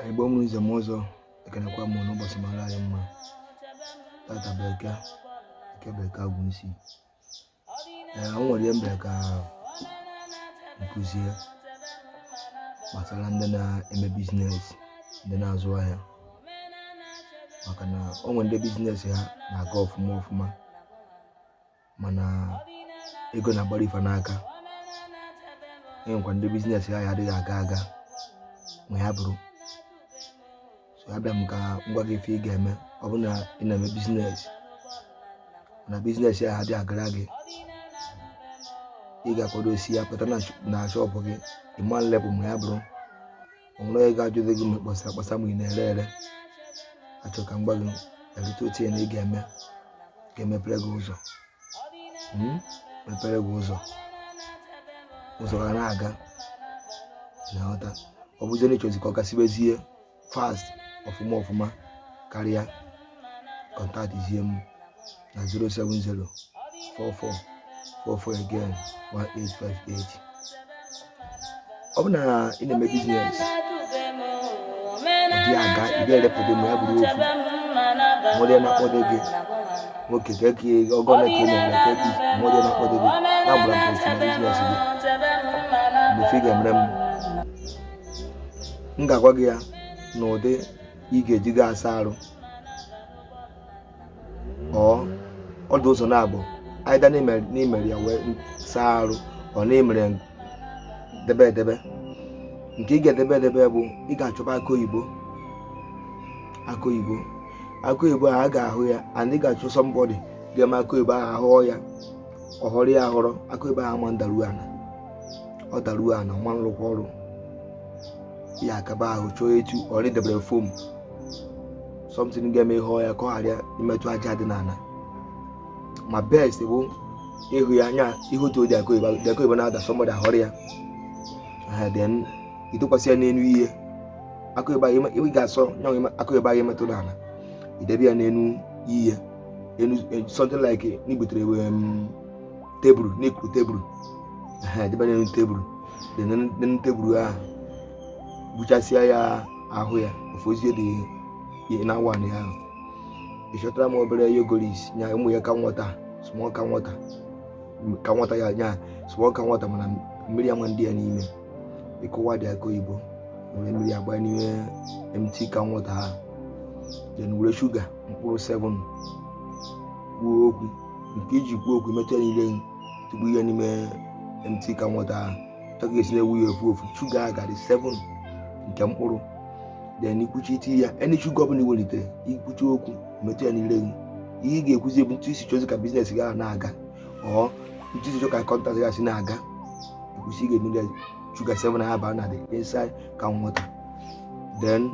Igbo m nze m ụzọ ekenekwa m n'ụbọchị mara anyị mma. Tata bụ eke bekee agwụ isi. O nwere ihe mbere ka nkụzie gbasara ndị na-eme biznes, ndị na-azụ ahịa, maka na o nwere ndị biznes ha na-aga ọfụma mana ego na-agbara ife n'aka. Enwekwa ndị biznes ha adịghị aga ma ya bụrụ abịa m ka ngwa gị ife ị ga-eme. Ọ bụ na ị na-eme biznes na biznes ya adịghị agara gị, ị ga-akwadosi ya pụta na shọpụ gị, ịma nlepụ ma ya bụrụ onwere onye ga-ajụzi gị ma kpasa ma ị na-ere. Achọ ka ngwa gị erite otu na ị ga-emepere gị ụzọ, mepere gị ụzọ ga na-aga na nghọta. Ọ bụzie na ịchọzi ka ọ kasịbezie fast ọfụma karịa, kọntaktịzie m na 070 44 again 1858. Ọ bụ na ị na-eme biznes ụdị aga ị ga-erepụta ma ya bụrụ ofu mmadụ na-akpọdo gị nwoke ka eke ọgọna ka na-ere ka eke mmadụ na-akpọdo gị na-agbara m ofu na biznes gị mgbe ị ga-emere m ga-agwa gị ya n'ụdị ị ga-eji gị asa arụ ọdụ ụzọ na-abụ aịda n'imere ya wee saa arụ ọ na-emere debe. Nke ị ga-edebe bụ ị ga-achọba akụ oyibo a ga-ahụ ya, and ị ga-achọ somebody ga-eme akụ oyibo ahụ ahụọ ya, ọ họrọ ya ahọrọ. Akụ oyibo ahụ ma daruo ana ọma nrụkwa ọrụ ya akaba ahụ chọọ etu ọ debere fom something ga-eme ihe ọya ka ọ ghara imetụ aja dị n'ala. Ma best bụ ịhụ ya anya ihe otu dị akụ oyibo na-ada somebody ahọrọ ya, then ịtụkwasị ya n'elu ihe akụ oyibo ị ga-asọ nya akụ oyibo ahụ metụ n'ala, idebe ya n'elu ihe something like n'igbutere tebụl, n'ikuru tebụl, debe n'elu tebụl, n'elu tebụl ahụ buchasịa ya ahụ ya ofozie dị na nwaanyị ahụ. Ị chọtara m obere yogoris nya ụmụ ya ka nwata, small ka nwata ya nya small ka nwata, mana mmiri ama ndị ya n'ime. Ịkụwa dị akụ oyibo were mmiri agba n'ime MT ka nwata ahụ, then were shuga mkpụrụ 7 kwuo okwu nke iji kwuo okwu metụ ya niile tugbu ihe n'ime MT ka nwata ahụ. Chọka esi na-ewu ya ofu shuga ahụ gadị 7 nke mkpụrụ, then ikwuchi iti ya any shuga ọbụla iwelitere ikwuchi okwu metụ ya n'ire gị. Ihe ị ga-ekwuzi bụ ntu isi chọzi ka biznes gị na-aga ntu isi chọ ka kọntaktị gị si na-aga. Ikwusi ga-emere shuga 7 ahụ baa na the inside ka nwata, then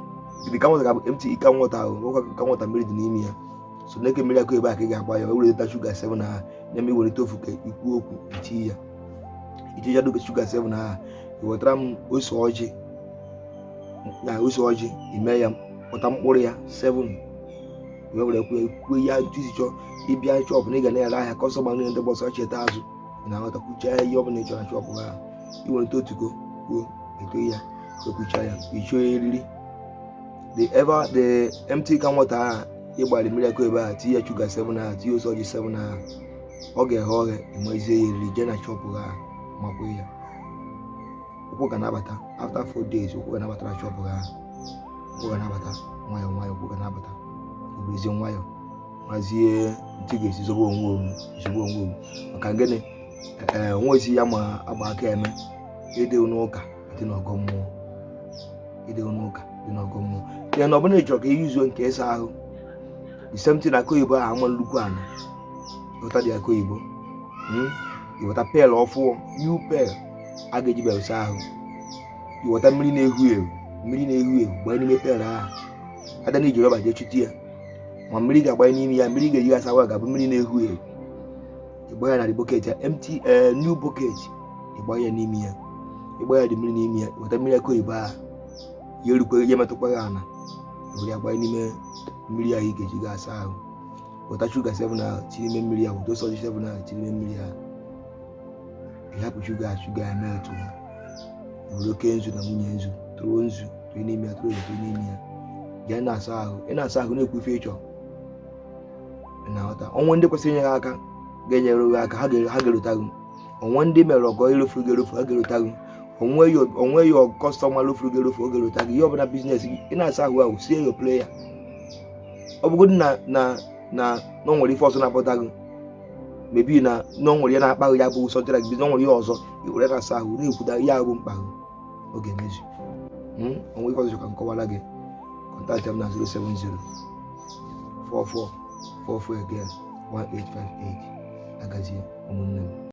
the ka nwata ga-abụ MT ka nwata ahụ ka nwata mmiri dị n'ime ya. So na-eke mmiri akụ ebe a ka ị ga-agba ya wereta shuga 7 ahụ na-eme iwereta ofu ka ikwu okwu iti ya dobe shuga 7 ahụ. Iwetara m ose ọjị ime ya kpọta mkpụrụ ya 7 wee were kwue ya ntu isi chọọ ịbịa chọpụ na ị ga na-ere ahịa kọsọma na ndị gbọsọ cheta azụ na nghọta kwuchaa ya ihe ọbụla ị chọrọ na chọpụ ha. Iwereta otugo kwuo eto ya ekwucha ya ichoo eriri the MT ka nwata ahụ ịgbara mmiri akụ ebe ahụ tinye ya shuga 7 ahụ tinye ose ọjị 7 ahụ, ọ ga-eghe oghe enwezie ya eriri jee na chọpụ ha makwa ya. Ụkwụ ga na-abata after 4 days, ụkwụ ga na-abata na shọpụ ha. Ụkwụ ga na-abata nwayọọ, ụkwụ ga na-abata iwerezie nwayọọ mazie ntị ga-esi zobe onwe owu maka gịnị nwa ezi ya ma agba aka eme ide n'ụka dị n'ọgọ mmụọ ya na ọbụla ịchọrọ ka ihe izuo nke ịsa ahụ the same thing akụ oyibo ahụ ama nnukwu ana. Ịghọta dị akụ oyibo ịghọta pel ọfụọ new pel a ga-eji belụsa ahụ. Iweta mmiri na-ehu ehu gbanye n'ime pel ahụ, ada na iji rọba jee chụta ya, ma mmiri ga-agbanye n'ime ya. Mmiri ga-eji asa ahụ ga-abụ mmiri na-ehu ehu. Ịgbanye na bọket ya MT new bọket, ịgbanye ya n'ime ya, ịgbanye dị mmiri n'ime ya. Iweta mmiri akụ oyibo ahụ ya erukwe ya metụkwa ya ana, were ya gbanye n'ime mmiri ahụ ị ga-eji ga-asa ahụ. Weta shuga 7 ahụ tinye n'ime mmiri ahụ, weta ose ọjị 7 ahụ tinye n'ime mmiri ahụ. Ịhapụ shuga ya mee otu were oke nzu na nwunye nzu tụrụ nzu tụrụ n'ime ya tụrụ n'ime ya jee na-asa ahụ ị na-asa ahụ na-ekwu ife ịchọ na-aghọta. Onwe ndị kwesịrị inye ha aka ga-enyere gị aka ha ga-erota gị. Onwe ndị mere ọgọ ịrụfu gị erofu ha ga-erota gị. Onwe ya kọstọma rụfuru gị erofu ọ ga-erota gị. Ihe ọbụla biznes gị ị na-asa ahụ ahụ sie yo play ya. Ọ bụgodị na o nwere ife ọzọ na-apụta gị mebi na o nwere ya na-akpa gị ya bụ sọjara gị na o nwere ihe ọzọ i were na-asa ahụ na-ekwuda ya bụ mkpa gị ọ ga-emezu. Onwe ife ọzọ ka m kọwara gị kọntaktị m na 070 44 44 again 1858 agazie ụmụnne m.